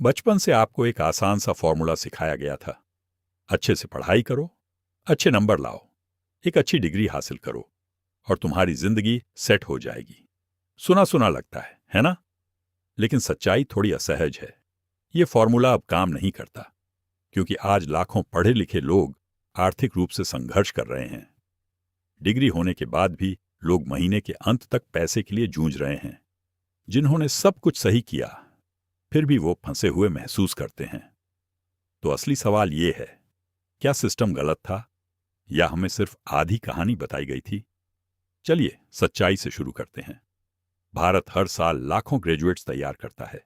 बचपन से आपको एक आसान सा फॉर्मूला सिखाया गया था। अच्छे से पढ़ाई करो, अच्छे नंबर लाओ, एक अच्छी डिग्री हासिल करो और तुम्हारी जिंदगी सेट हो जाएगी। सुना सुना लगता है ना? लेकिन सच्चाई थोड़ी असहज है। ये फॉर्मूला अब काम नहीं करता, क्योंकि आज लाखों पढ़े लिखे लोग आर्थिक रूप से संघर्ष कर रहे हैं। डिग्री होने के बाद भी लोग महीने के अंत तक पैसे के लिए जूझ रहे हैं। जिन्होंने सब कुछ सही किया, फिर भी वो फंसे हुए महसूस करते हैं। तो असली सवाल ये है, क्या सिस्टम गलत था या हमें सिर्फ आधी कहानी बताई गई थी? चलिए सच्चाई से शुरू करते हैं। भारत हर साल लाखों ग्रेजुएट्स तैयार करता है,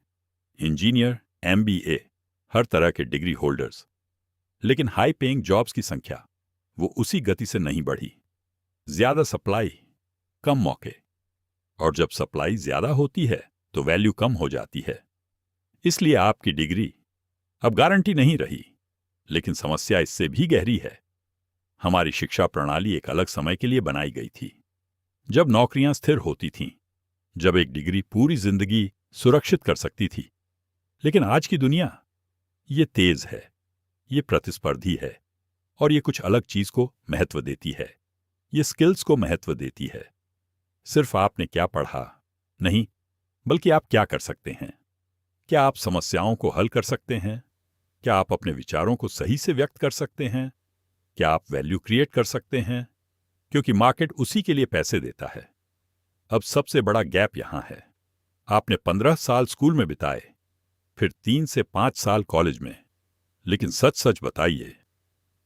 इंजीनियर, एमबीए, हर तरह के डिग्री होल्डर्स। लेकिन हाई पेइंग जॉब्स की संख्या वो उसी गति से नहीं बढ़ी। ज्यादा सप्लाई, कम मौके, और जब सप्लाई ज्यादा होती है तो वैल्यू कम हो जाती है। इसलिए आपकी डिग्री अब गारंटी नहीं रही। लेकिन समस्या इससे भी गहरी है। हमारी शिक्षा प्रणाली एक अलग समय के लिए बनाई गई थी, जब नौकरियां स्थिर होती थीं, जब एक डिग्री पूरी जिंदगी सुरक्षित कर सकती थी। लेकिन आज की दुनिया ये तेज है, ये प्रतिस्पर्धी है, और ये कुछ अलग चीज को महत्व देती है। ये स्किल्स को महत्व देती है। सिर्फ आपने क्या पढ़ा नहीं, बल्कि आप क्या कर सकते हैं। क्या आप समस्याओं को हल कर सकते हैं? क्या आप अपने विचारों को सही से व्यक्त कर सकते हैं? क्या आप वैल्यू क्रिएट कर सकते हैं? क्योंकि मार्केट उसी के लिए पैसे देता है। अब सबसे बड़ा गैप यहां है। आपने 15 साल स्कूल में बिताए, फिर 3 से 5 साल कॉलेज में। लेकिन सच सच बताइए,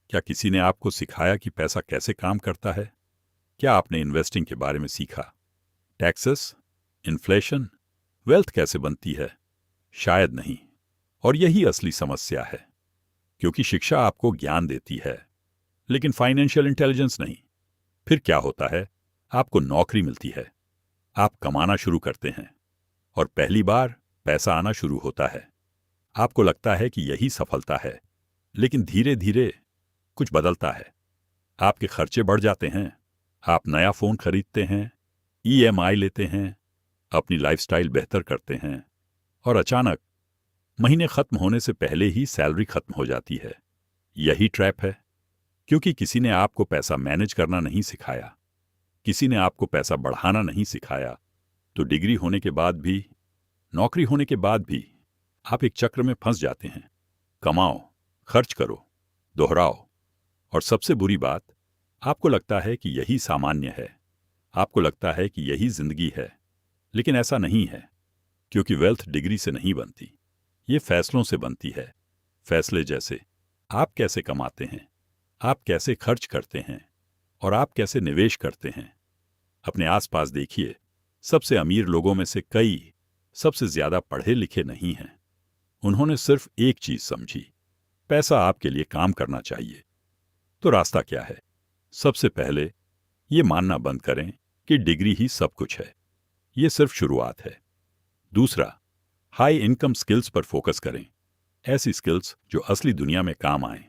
क्या किसी ने आपको सिखाया कि पैसा कैसे काम करता है? क्या आपने इन्वेस्टिंग के बारे में सीखा? टैक्सेस, इन्फ्लेशन, वेल्थ कैसे बनती है? शायद नहीं। और यही असली समस्या है, क्योंकि शिक्षा आपको ज्ञान देती है, लेकिन फाइनेंशियल इंटेलिजेंस नहीं। फिर क्या होता है? आपको नौकरी मिलती है, आप कमाना शुरू करते हैं, और पहली बार पैसा आना शुरू होता है। आपको लगता है कि यही सफलता है, लेकिन धीरे धीरे कुछ बदलता है। आपके खर्चे बढ़ जाते हैं, आप नया फोन खरीदते हैं, ईएमआई लेते हैं, अपनी लाइफस्टाइल बेहतर करते हैं, और अचानक महीने खत्म होने से पहले ही सैलरी खत्म हो जाती है। यही ट्रैप है, क्योंकि किसी ने आपको पैसा मैनेज करना नहीं सिखाया, किसी ने आपको पैसा बढ़ाना नहीं सिखाया। तो डिग्री होने के बाद भी, नौकरी होने के बाद भी आप एक चक्र में फंस जाते हैं। कमाओ, खर्च करो, दोहराओ, और सबसे बुरी बात, आपको लगता है कि यही सामान्य है, आपको लगता है कि यही जिंदगी है। लेकिन ऐसा नहीं है, क्योंकि वेल्थ डिग्री से नहीं बनती, ये फैसलों से बनती है। फैसले जैसे आप कैसे कमाते हैं, आप कैसे खर्च करते हैं, और आप कैसे निवेश करते हैं। अपने आसपास देखिए, सबसे अमीर लोगों में से कई सबसे ज्यादा पढ़े लिखे नहीं हैं। उन्होंने सिर्फ एक चीज समझी, पैसा आपके लिए काम करना चाहिए। तो रास्ता क्या है? सबसे पहले ये मानना बंद करें कि डिग्री ही सब कुछ है। ये सिर्फ शुरुआत है। दूसरा, हाई इनकम स्किल्स पर फोकस करें, ऐसी स्किल्स जो असली दुनिया में काम आएं।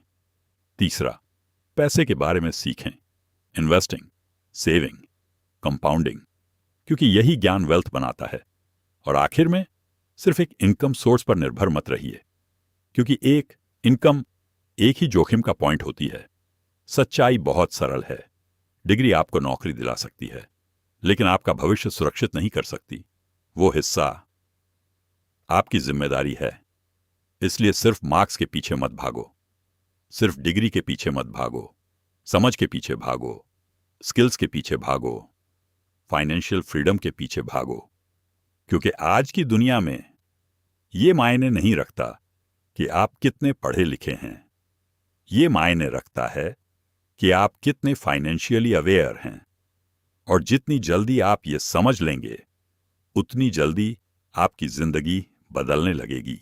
तीसरा, पैसे के बारे में सीखें, इन्वेस्टिंग, सेविंग, कंपाउंडिंग, क्योंकि यही ज्ञान वेल्थ बनाता है। और आखिर में, सिर्फ एक इनकम सोर्स पर निर्भर मत रहिए, क्योंकि एक इनकम एक ही जोखिम का पॉइंट होती है। सच्चाई बहुत सरल है, डिग्री आपको नौकरी दिला सकती है, लेकिन आपका भविष्य सुरक्षित नहीं कर सकती। वो हिस्सा आपकी जिम्मेदारी है। इसलिए सिर्फ मार्क्स के पीछे मत भागो, सिर्फ डिग्री के पीछे मत भागो, समझ के पीछे भागो, स्किल्स के पीछे भागो, फाइनेंशियल फ्रीडम के पीछे भागो। क्योंकि आज की दुनिया में ये मायने नहीं रखता कि आप कितने पढ़े लिखे हैं, ये मायने रखता है कि आप कितने फाइनेंशियली अवेयर हैं। और जितनी जल्दी आप ये समझ लेंगे, उतनी जल्दी आपकी जिंदगी बदलने लगेगी।